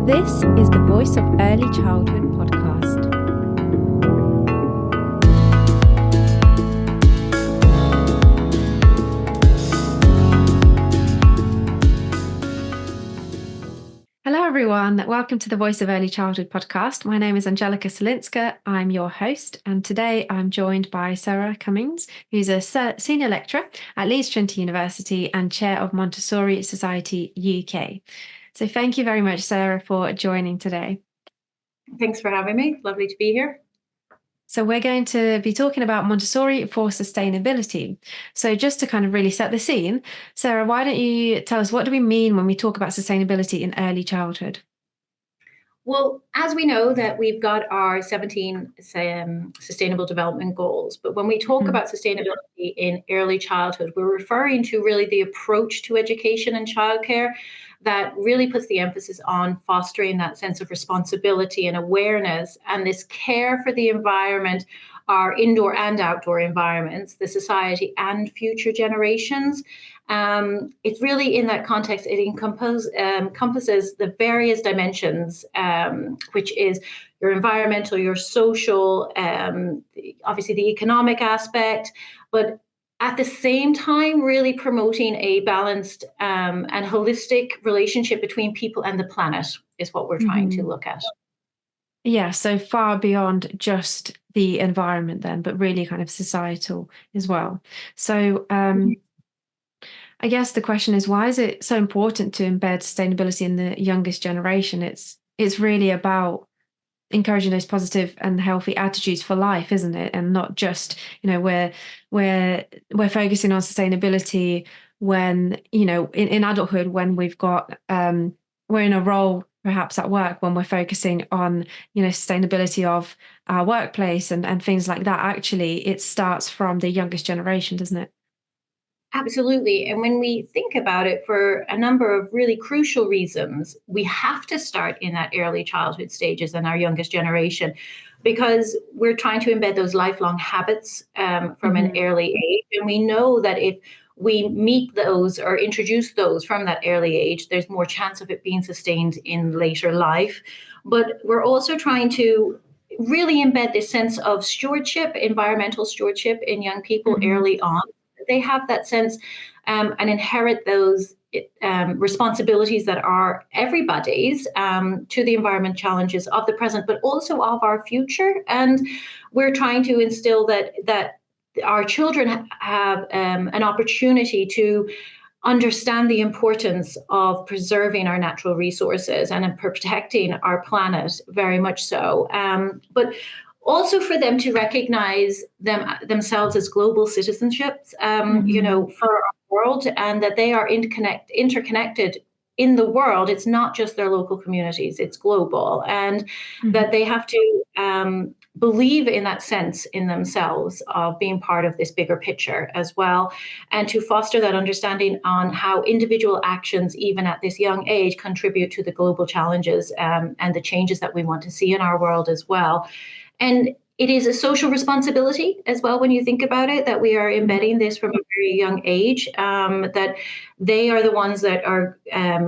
This is the Voice of Early Childhood podcast. Hello, everyone. Welcome to the Voice of Early Childhood podcast. My name is Angelica Solinska. I'm your host, and today I'm joined by Sarah Cummins, who's a senior lecturer at Leeds Trinity University and chair of Montessori Society UK. So thank you very much, Sarah, for joining today. Thanks for having me. Lovely to be here. So we're going to be talking about Montessori for sustainability. So just to kind of really set the scene, Sarah, why don't you tell us, what do we mean when we talk about sustainability in early childhood? Well, as we know that we've got our 17 sustainable development goals, but when we talk about sustainability in early childhood, we're referring to really the approach to education and childcare that really puts the emphasis on fostering that sense of responsibility and awareness and this care for the environment, our indoor and outdoor environments, the society and future generations. It's really in that context, it encompasses the various dimensions, which is your environmental, your social, obviously the economic aspect, but at the same time, really promoting a balanced and holistic relationship between people and the planet is what we're trying to look at. Yeah, so far beyond just the environment then, but really kind of societal as well. So I guess the question is, why is it so important to embed sustainability in the youngest generation? It's really about encouraging those positive and healthy attitudes for life, isn't it? And not just, we're focusing on sustainability when, in adulthood, when we've got we're in a role perhaps at work, when we're focusing on, sustainability of our workplace and things like that. Actually, it starts from the youngest generation, doesn't it? Absolutely. And when we think about it for a number of really crucial reasons, we have to start in that early childhood stages and our youngest generation, because we're trying to embed those lifelong habits from an early age. And we know that if we meet those or introduce those from that early age, there's more chance of it being sustained in later life. But we're also trying to really embed this sense of stewardship, environmental stewardship in young people early on. They have that sense and inherit those responsibilities that are everybody's to the environment challenges of the present, but also of our future. And we're trying to instill that our children have an opportunity to understand the importance of preserving our natural resources and protecting our planet, very much so. But also for them to recognize themselves as global citizenships, for our world, and that they are interconnected in the world. It's not just their local communities, it's global, and that they have to believe in that sense in themselves of being part of this bigger picture as well, and to foster that understanding on how individual actions, even at this young age, contribute to the global challenges and the changes that we want to see in our world as well. And it is a social responsibility as well, when you think about it, that we are embedding this from a very young age, that they are the ones that are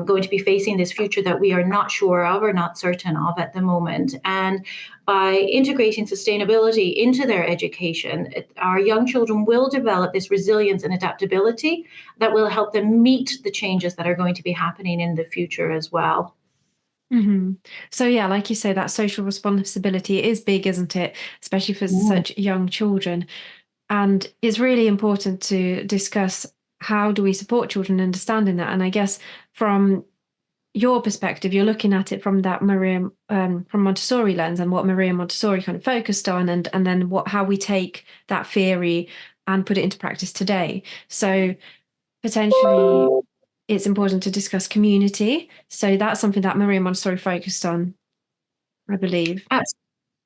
going to be facing this future that we are not sure of or not certain of at the moment. And by integrating sustainability into their education, our young children will develop this resilience and adaptability that will help them meet the changes that are going to be happening in the future as well. So yeah, like you say, that social responsibility is big, isn't it? Especially for such young children. And it's really important to discuss, how do we support children in understanding that? And I guess from your perspective, you're looking at it from that from Montessori lens, and what Maria Montessori kind of focused on, and then how we take that theory and put it into practice today. So potentially it's important to discuss community. So that's something that Maria Montessori focused on, I believe.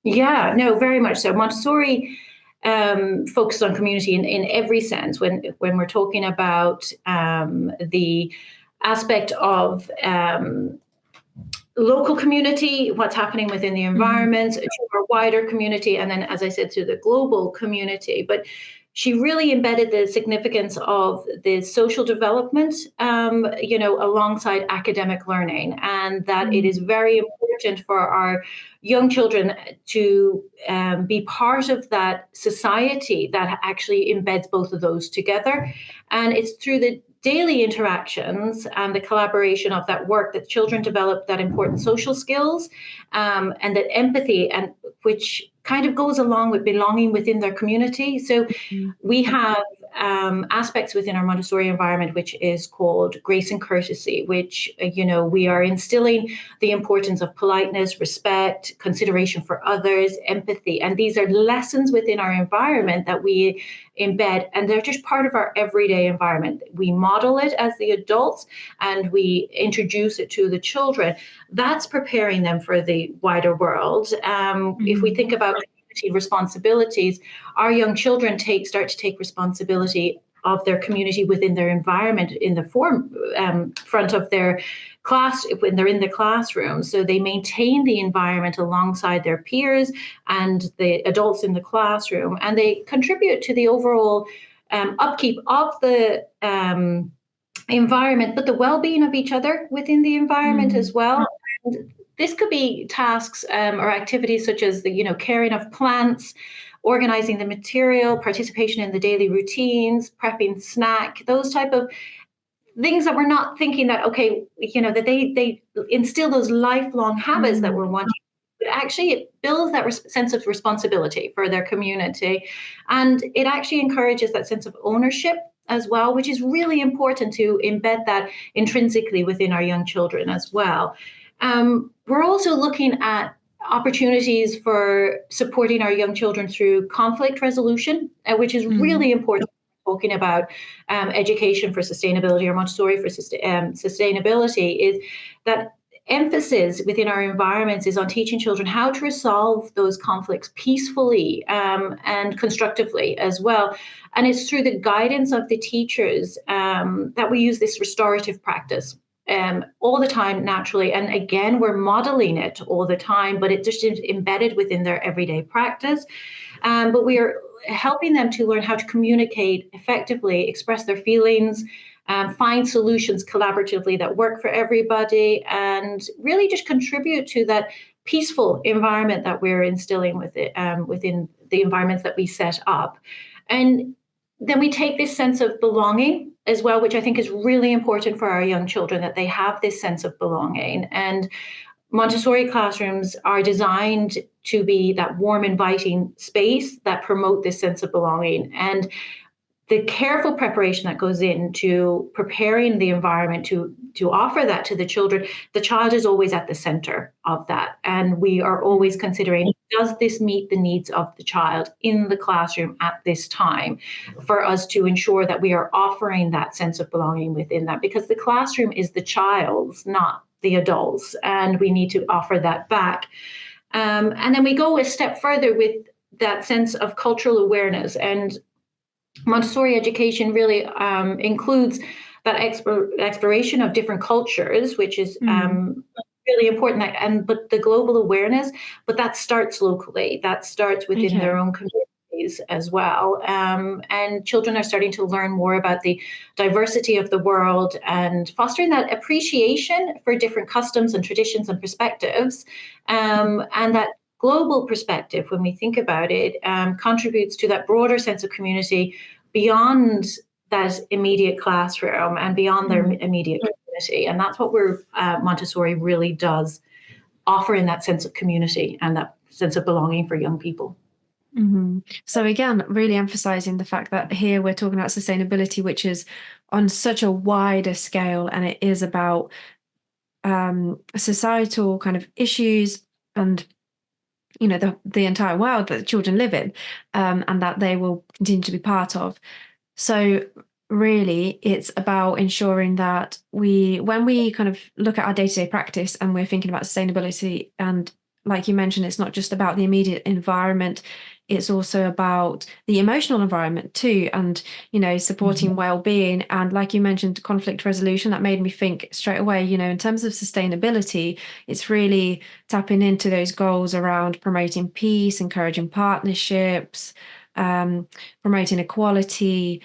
Yeah, no, very much so. Montessori focused on community in every sense. When we're talking about the aspect of local community, what's happening within the environment, to our wider community, and then, as I said, to the global community. But she really embedded the significance of the social development, alongside academic learning, and that it is very important for our young children to be part of that society that actually embeds both of those together. And it's through the daily interactions and the collaboration of that work that children develop that important social skills, and that empathy, and which kind of goes along with belonging within their community. So we have aspects within our Montessori environment, which is called grace and courtesy, which, we are instilling the importance of politeness, respect, consideration for others, empathy. And these are lessons within our environment that we embed, and they're just part of our everyday environment. We model it as the adults and we introduce it to the children. That's preparing them for the wider world. If we think about community responsibilities, our young children start to take responsibility of their community within their environment in the front of their class when they're in the classroom. So they maintain the environment alongside their peers and the adults in the classroom, and they contribute to the overall upkeep of the environment, but the well-being of each other within the environment as well. And this could be tasks or activities such as the caring of plants, organizing the material, participation in the daily routines, prepping snack, those type of things that we're not thinking that, that they instill those lifelong habits that we're wanting. But actually, it builds that sense of responsibility for their community. And it actually encourages that sense of ownership as well, which is really important to embed that intrinsically within our young children as well. We're also looking at opportunities for supporting our young children through conflict resolution, which is really important. Talking about education for sustainability, or Montessori for sustainability, is that emphasis within our environments is on teaching children how to resolve those conflicts peacefully and constructively as well. And it's through the guidance of the teachers that we use this restorative practice all the time, naturally. And again, we're modeling it all the time, but it just is embedded within their everyday practice. But we are helping them to learn how to communicate effectively, express their feelings, find solutions collaboratively that work for everybody, and really just contribute to that peaceful environment that we're instilling within the environments that we set up. And then we take this sense of belonging as well, which I think is really important for our young children, that they have this sense of belonging. And Montessori classrooms are designed to be that warm, inviting space that promote this sense of belonging. And the careful preparation that goes into preparing the environment to offer that to the children, the child is always at the center of that. And we are always considering, does this meet the needs of the child in the classroom at this time, for us to ensure that we are offering that sense of belonging within that, because the classroom is the child's, not the adults, and we need to offer that back. And then we go a step further with that sense of cultural awareness. And Montessori education really includes that exploration of different cultures, which is really important. But the global awareness, but that starts locally. That starts within their own communities as well. And children are starting to learn more about the diversity of the world and fostering that appreciation for different customs and traditions and perspectives, and that global perspective, when we think about it, contributes to that broader sense of community beyond that immediate classroom and beyond their immediate community. And that's what Montessori really does, offer in that sense of community and that sense of belonging for young people. So again, really emphasizing the fact that here we're talking about sustainability, which is on such a wider scale, and it is about societal kind of issues and the entire world that the children live in, and that they will continue to be part of. So really, it's about ensuring that when we kind of look at our day-to-day practice and we're thinking about sustainability, and like you mentioned, it's not just about the immediate environment, it's also about the emotional environment too, and supporting well-being, and like you mentioned, conflict resolution. That made me think straight away, in terms of sustainability, it's really tapping into those goals around promoting peace, encouraging partnerships, promoting equality,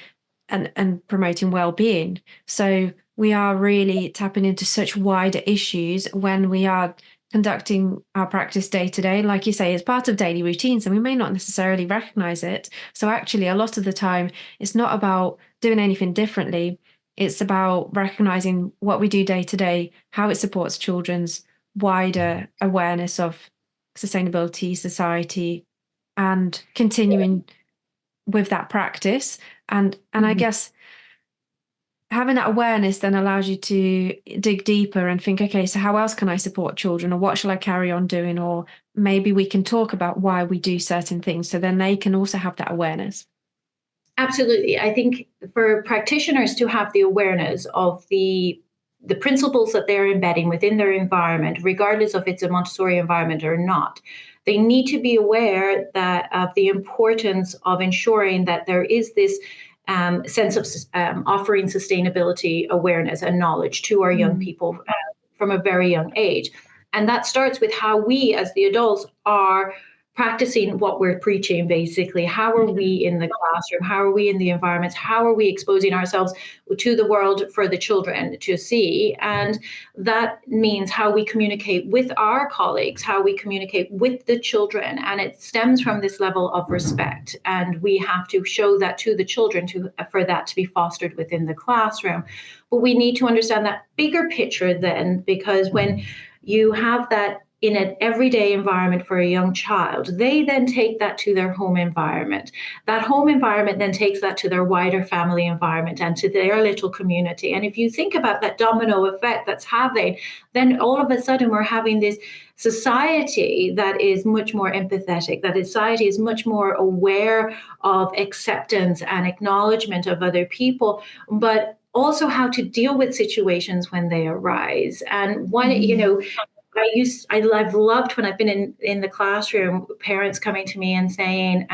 and promoting well-being. So we are really tapping into such wider issues when we are conducting our practice day to day. Like you say, it's part of daily routines and we may not necessarily recognize it. So actually, a lot of the time, it's not about doing anything differently. It's about recognizing what we do day to day, how it supports children's wider awareness of sustainability, society, and continuing with that practice. And I guess having that awareness then allows you to dig deeper and think, okay, so how else can I support children, or what shall I carry on doing? Or maybe we can talk about why we do certain things, so then they can also have that awareness. Absolutely. I think for practitioners to have the awareness of the principles that they're embedding within their environment, regardless of it's a Montessori environment or not, they need to be aware that of the importance of ensuring that there is this sense of offering sustainability awareness and knowledge to our young people from a very young age. And that starts with how we, as the adults, are practicing what we're preaching, basically. How are we in the classroom? How are we in the environments? How are we exposing ourselves to the world for the children to see? And that means how we communicate with our colleagues, how we communicate with the children. And it stems from this level of respect. And we have to show that to the children for that to be fostered within the classroom. But we need to understand that bigger picture then, because when you have that in an everyday environment for a young child, they then take that to their home environment. That home environment then takes that to their wider family environment and to their little community. And if you think about that domino effect that's having, then all of a sudden we're having this society that is much more empathetic, that society is much more aware of acceptance and acknowledgement of other people, but also how to deal with situations when they arise. And one, I've loved when I've been in the classroom, parents coming to me and saying,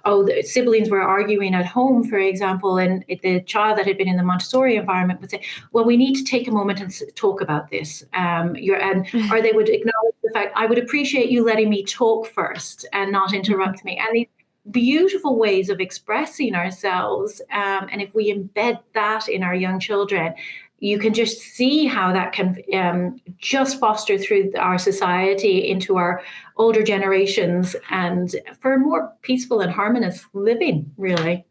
oh, the siblings were arguing at home, for example, and the child that had been in the Montessori environment would say, well, we need to take a moment and talk about this. Or they would acknowledge the fact, I would appreciate you letting me talk first and not interrupt me. And these beautiful ways of expressing ourselves. And if we embed that in our young children, you can just see how that can just foster through our society into our older generations and for more peaceful and harmonious living, really.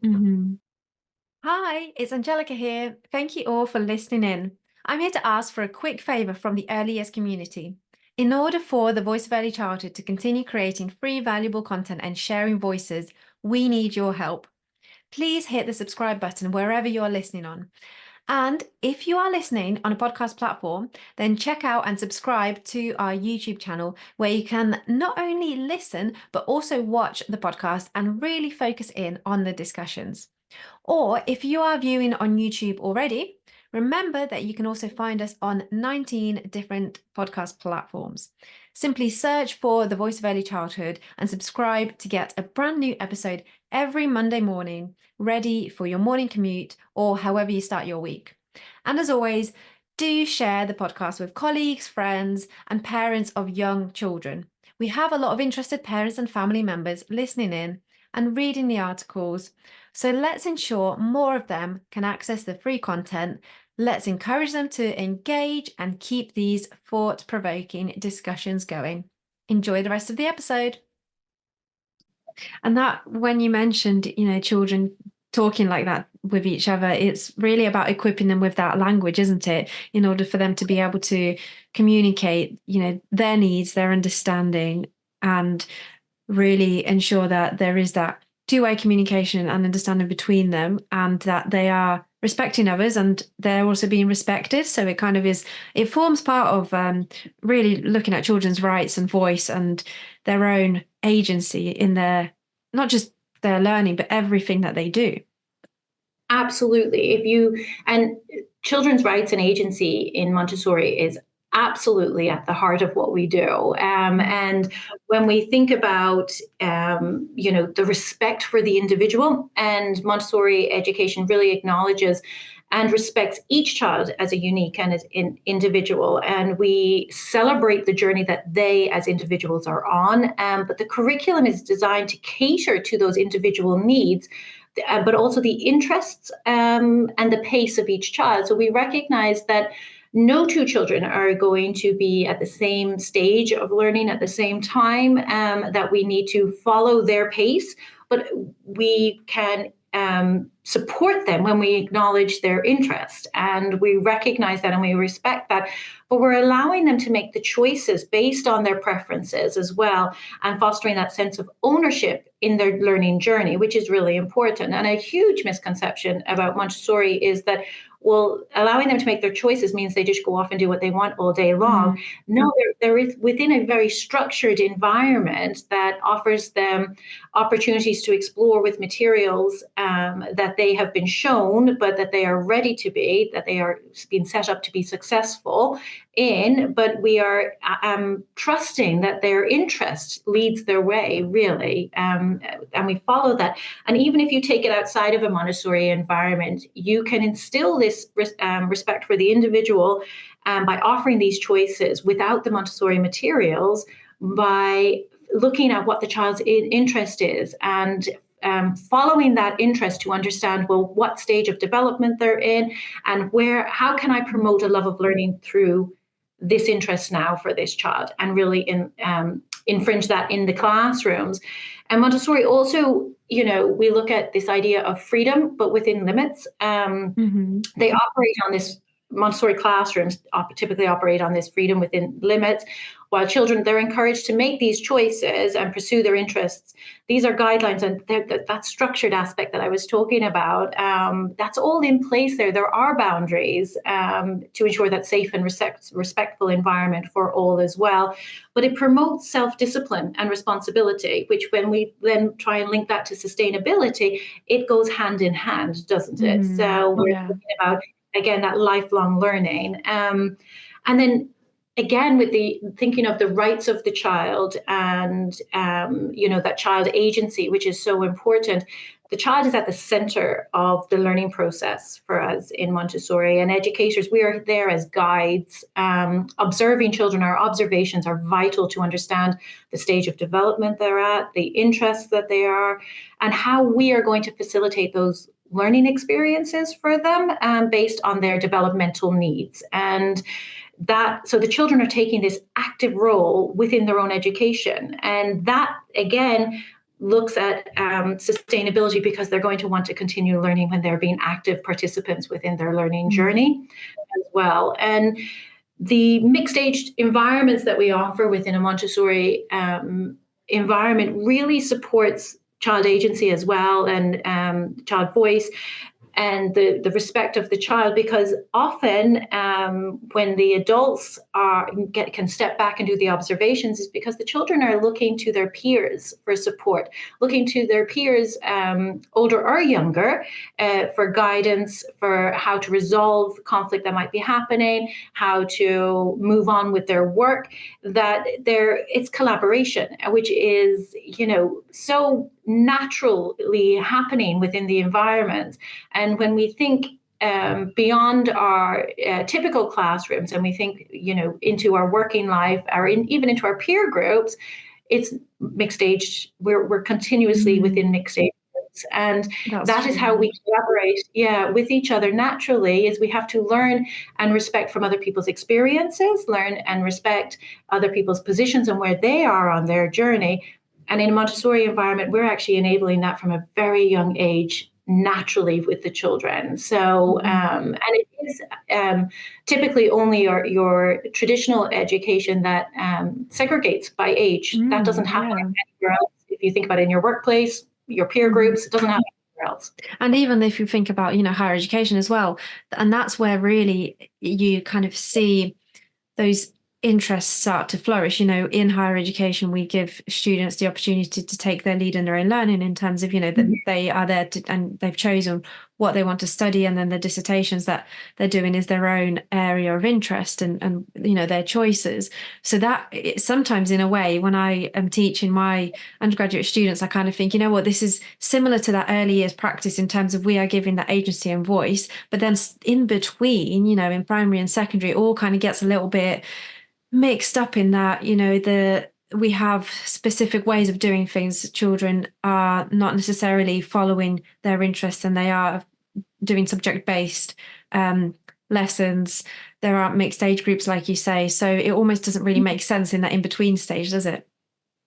Hi, it's Angelica here. Thank you all for listening in. I'm here to ask for a quick favour from the early years community. In order for the Voice of Early Childhood to continue creating free, valuable content and sharing voices, we need your help. Please hit the subscribe button wherever you're listening on. And if you are listening on a podcast platform, then check out and subscribe to our YouTube channel, where you can not only listen, but also watch the podcast and really focus in on the discussions. Or if you are viewing on YouTube already, remember that you can also find us on 19 different podcast platforms. Simply search for The Voice of Early Childhood and subscribe to get a brand new episode every Monday morning, ready for your morning commute or however you start your week. And as always, do share the podcast with colleagues, friends, and parents of young children. We have a lot of interested parents and family members listening in and reading the articles. So let's ensure more of them can access the free content. Let's encourage them to engage and keep these thought-provoking discussions going. Enjoy the rest of the episode. And that, when you mentioned, children talking like that with each other, it's really about equipping them with that language, isn't it? In order for them to be able to communicate, their needs, their understanding, and really ensure that there is that two-way communication and understanding between them, and that they are respecting others and they're also being respected. So it forms part of really looking at children's rights and voice and their own agency in not just their learning, but everything that they do. Absolutely. And children's rights and agency in Montessori is absolutely at the heart of what we do. And when we think about, the respect for the individual, and Montessori education really acknowledges and respects each child as a unique and as an individual. And we celebrate the journey that they as individuals are on. But the curriculum is designed to cater to those individual needs, but also the interests and the pace of each child. So we recognize that no two children are going to be at the same stage of learning at the same time, that we need to follow their pace, but we can support them when we acknowledge their interest, and we recognize that and we respect that, but we're allowing them to make the choices based on their preferences as well, and fostering that sense of ownership in their learning journey, which is really important. And a huge misconception about Montessori is that, well, allowing them to make their choices means they just go off and do what they want all day long. No, there is within a very structured environment that offers them opportunities to explore with materials that they have been shown, but that they are ready to be, that they are being set up to be successful in. But we are trusting that their interest leads their way, really, and we follow that. And even if you take it outside of a Montessori environment, you can instill this respect for the individual by offering these choices without the Montessori materials, by looking at what the child's interest is and following that interest to understand, well, what stage of development they're in, and how can I promote a love of learning through this interest now for this child, and really infringe that in the classrooms. And Montessori also, we look at this idea of freedom, but within limits. They operate on this, Montessori classrooms typically operate on this freedom within limits, while children, they're encouraged to make these choices and pursue their interests. These are guidelines, and that structured aspect that I was talking about, that's all in place there. There are boundaries to ensure that safe and respectful environment for all as well. But it promotes self-discipline and responsibility, which when we then try and link that to sustainability, it goes hand in hand, doesn't it? So we're talking about, again, that lifelong learning. And then again, with the thinking of the rights of the child and, that child agency, which is so important. The child is at the center of the learning process for us in Montessori, and educators, we are there as guides. Observing children, our observations are vital to understand the stage of development they're at, the interests that they are, and how we are going to facilitate those learning experiences for them based on their developmental needs. And so the children are taking this active role within their own education. And that, again, looks at sustainability, because they're going to want to continue learning when they're being active participants within their learning journey as well. And the mixed age environments that we offer within a Montessori environment really supports child agency as well, and child voice, and the respect of the child, because often when the adults can step back and do the observations, is because the children are looking to their peers for support, looking to their peers, older or younger, for guidance, for how to resolve conflict that might be happening, how to move on with their work. That it's collaboration, which is so naturally happening within the environment. And when we think beyond our typical classrooms, and we think into our working life, or even into our peer groups, it's mixed age. We're continuously within mixed age groups, and that is how we collaborate with each other naturally. Is we have to learn and respect from other people's experiences, learn and respect other people's positions and where they are on their journey. And in a Montessori environment, we're actually enabling that from a very young age, naturally, with the children. So, and it is typically only your traditional education that segregates by age. That doesn't happen anywhere else. If you think about it in your workplace, your peer groups, it doesn't happen anywhere else. And even if you think about, higher education as well, and that's where really you kind of see those interests start to flourish. In higher education, we give students the opportunity to take their lead in their own learning, in terms of, that they are there and they've chosen what they want to study, and then the dissertations that they're doing is their own area of interest, and their choices. So that sometimes, in a way, when I am teaching my undergraduate students, I kind of think, what, this is similar to that early years practice in terms of we are giving that agency and voice, but then in between, in primary and secondary, it all kind of gets a little bit mixed up in that, we have specific ways of doing things. Children are not necessarily following their interests, and they are doing subject-based lessons. There aren't mixed age groups, like you say. So it almost doesn't really make sense in that in-between stage, does it?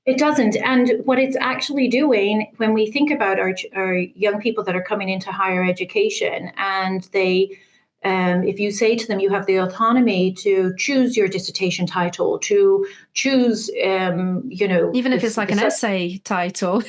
It doesn't. And what it's actually doing when we think about our young people that are coming into higher education, and they if you say to them, you have the autonomy to choose your dissertation title, to choose, even if it's like an essay title.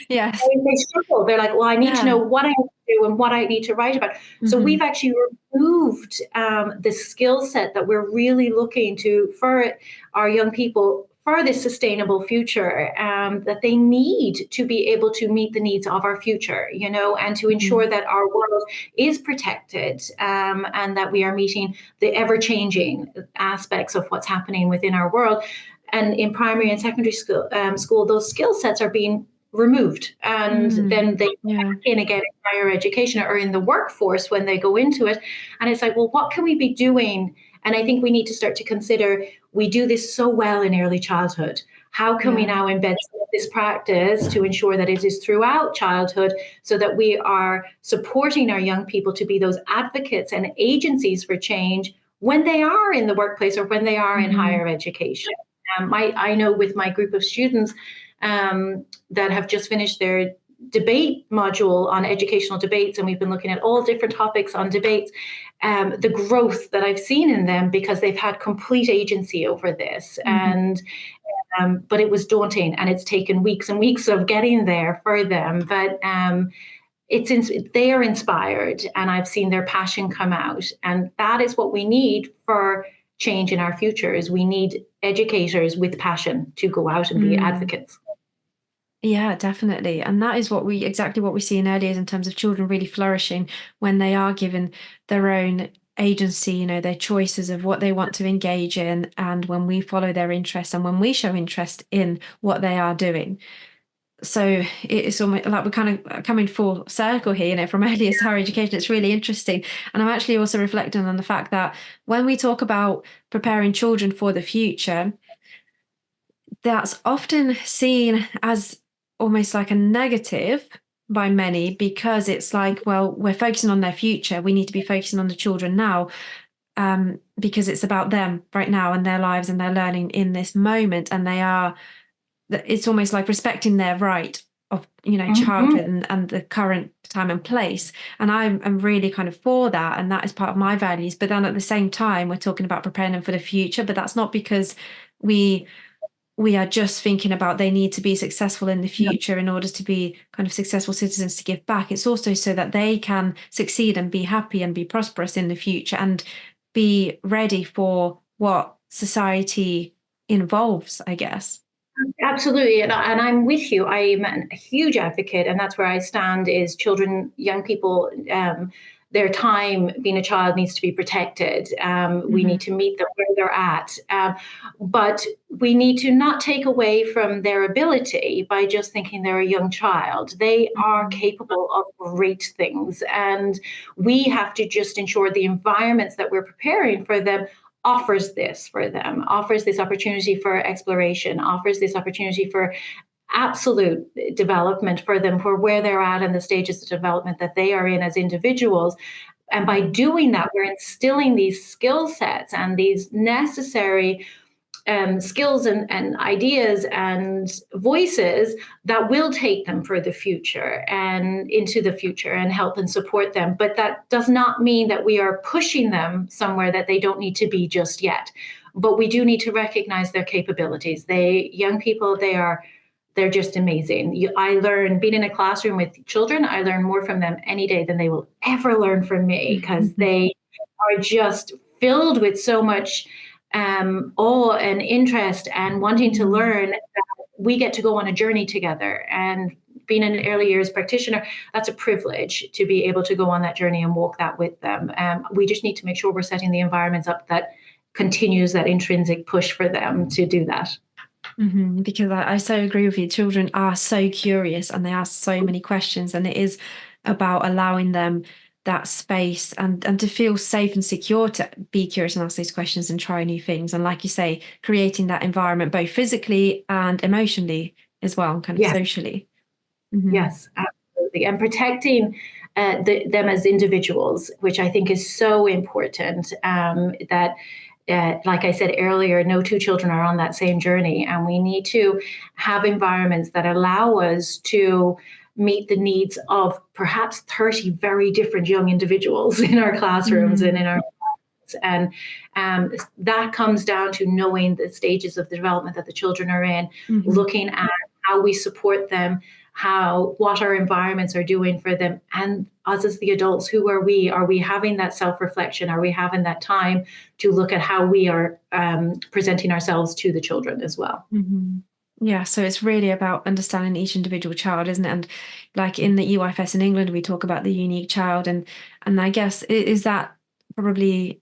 Yes. They struggle. They're like, well, I need to know what I have to do and what I need to write about. So we've actually removed the skill set that we're really looking to for our young people for this sustainable future, that they need to be able to meet the needs of our future, and to ensure that our world is protected, and that we are meeting the ever-changing aspects of what's happening within our world. And in primary and secondary school, those skill sets are being removed, and then they in again in higher education or in the workforce when they go into it. And it's like, well, what can we be doing? And I think we need to start to consider, we do this so well in early childhood. How can we now embed this practice to ensure that it is throughout childhood, so that we are supporting our young people to be those advocates and agencies for change when they are in the workplace or when they are in higher education? I know with my group of students that have just finished their debate module on educational debates, and we've been looking at all different topics on debates, the growth that I've seen in them, because they've had complete agency over this. And but it was daunting, and it's taken weeks and weeks of getting there for them. But they are inspired, and I've seen their passion come out. And that is what we need for change in our future. Is we need educators with passion to go out and be advocates. Yeah, definitely. And that is exactly what we see in early years in terms of children really flourishing when they are given their own agency, their choices of what they want to engage in, and when we follow their interests and when we show interest in what they are doing. So it's almost like we're kind of coming full circle here, from early years higher education. It's really interesting. And I'm actually also reflecting on the fact that when we talk about preparing children for the future, that's often seen as almost like a negative by many, because it's like, well, we're focusing on their future. We need to be focusing on the children now, because it's about them right now and their lives and their learning in this moment. And it's almost like respecting their right of, childhood and the current time and place. And I'm really kind of for that. And that is part of my values. But then at the same time, we're talking about preparing them for the future. But that's not because we are just thinking about they need to be successful in the future in order to be kind of successful citizens to give back. It's also so that they can succeed and be happy and be prosperous in the future and be ready for what society involves, I guess. Absolutely. And I'm with you. I'm a huge advocate, and that's where I stand, is children, young people, their time being a child needs to be protected. We need to meet them where they're at. But we need to not take away from their ability by just thinking they're a young child. They are capable of great things. And we have to just ensure the environments that we're preparing for them offers this for them, offers this opportunity for exploration, offers this opportunity for absolute development for them, for where they're at and the stages of development that they are in as individuals. And by doing that, we're instilling these skill sets and these necessary skills and ideas and voices that will take them for the future and into the future and help and support them. But that does not mean that we are pushing them somewhere that they don't need to be just yet. But we do need to recognize their capabilities. Young people, they're just amazing. I learn, being in a classroom with children, I learn more from them any day than they will ever learn from me, because they are just filled with so much awe and interest and wanting to learn. That we get to go on a journey together, and being an early years practitioner, that's a privilege to be able to go on that journey and walk that with them. We just need to make sure we're setting the environments up that continues that intrinsic push for them to do that. Because I so agree with you. Children are so curious and they ask so many questions, and it is about allowing them that space and to feel safe and secure to be curious and ask these questions and try new things. And like you say, creating that environment both physically and emotionally as well, and kind of socially. Yes, absolutely. And protecting them as individuals, which I think is so important, that like I said earlier, no two children are on that same journey, and we need to have environments that allow us to meet the needs of perhaps 30 very different young individuals in our classrooms and in our and that comes down to knowing the stages of the development that the children are in, looking at how we support them, what our environments are doing for them, and us as the adults, who are we? Are we having that self-reflection? Are we having that time to look at how we are presenting ourselves to the children as well? Yeah, so it's really about understanding each individual child, isn't it? And like in the EYFS in England, we talk about the unique child, and I guess is that probably,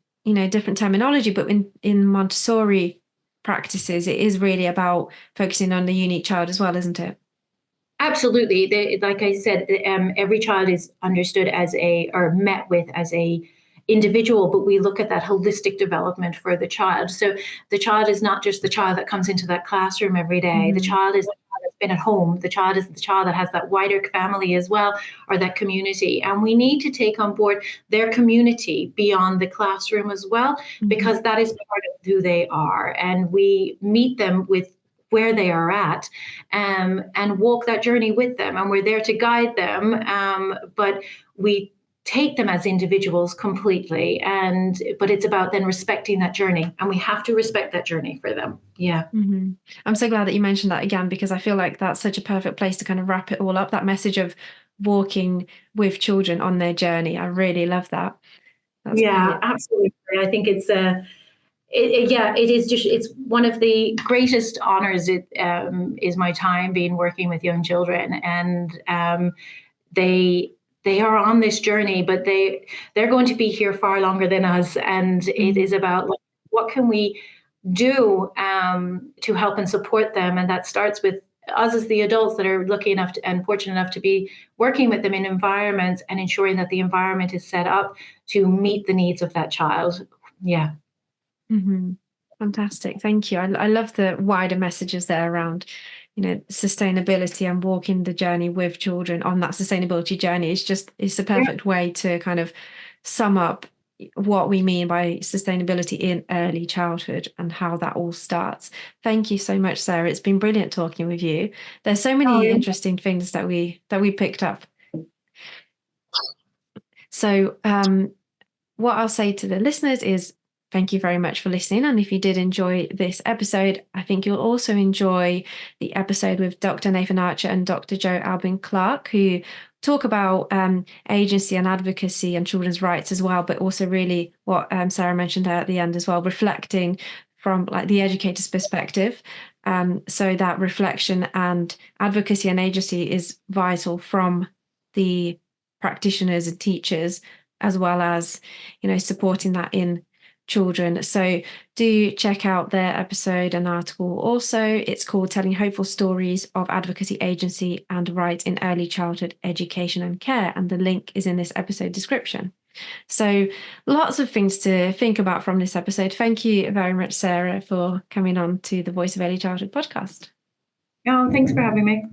different terminology, but in Montessori practices, it is really about focusing on the unique child as well, isn't it? Absolutely. Like I said, every child is understood or met with as a individual, but we look at that holistic development for the child. So the child is not just the child that comes into that classroom every day. The child is the child that's been at home. The child is the child that has that wider family as well, or that community. And we need to take on board their community beyond the classroom as well, because that is part of who they are. And we meet them with where they are at, and walk that journey with them. And we're there to guide them, but we take them as individuals completely. But it's about then respecting that journey, and we have to respect that journey for them. Yeah. I'm so glad that you mentioned that again, because I feel like that's such a perfect place to kind of wrap it all up, that message of walking with children on their journey. I really love that. That's brilliant. Absolutely. I think it's it is just, it's one of the greatest honors. It is my time being working with young children, and they are on this journey, but they're going to be here far longer than us. And it is about, like, what can we do to help and support them? And that starts with us as the adults that are lucky enough and fortunate enough to be working with them in environments, and ensuring that the environment is set up to meet the needs of that child. Yeah. Fantastic. Thank you. I love the wider messages there around, sustainability and walking the journey with children on that sustainability journey. It's the perfect way to kind of sum up what we mean by sustainability in early childhood and how that all starts. Thank you so much, Sarah. It's been brilliant talking with you. There's so many interesting things that we picked up. So what I'll say to the listeners is thank you very much for listening. And if you did enjoy this episode, I think you'll also enjoy the episode with Dr. Nathan Archer and Dr. Joe Albin Clarke, who talk about agency and advocacy and children's rights as well, but also really what Sarah mentioned at the end as well, reflecting from like the educator's perspective. So that reflection and advocacy and agency is vital from the practitioners and teachers, as well as, supporting that in children. So do check out their episode and article also. It's called Telling Hopeful Stories of Advocacy, Agency and Rights in Early Childhood Education and Care. And the link is in this episode description. So lots of things to think about from this episode. Thank you very much, Sarah, for coming on to the Voice of Early Childhood podcast. Oh, thanks for having me.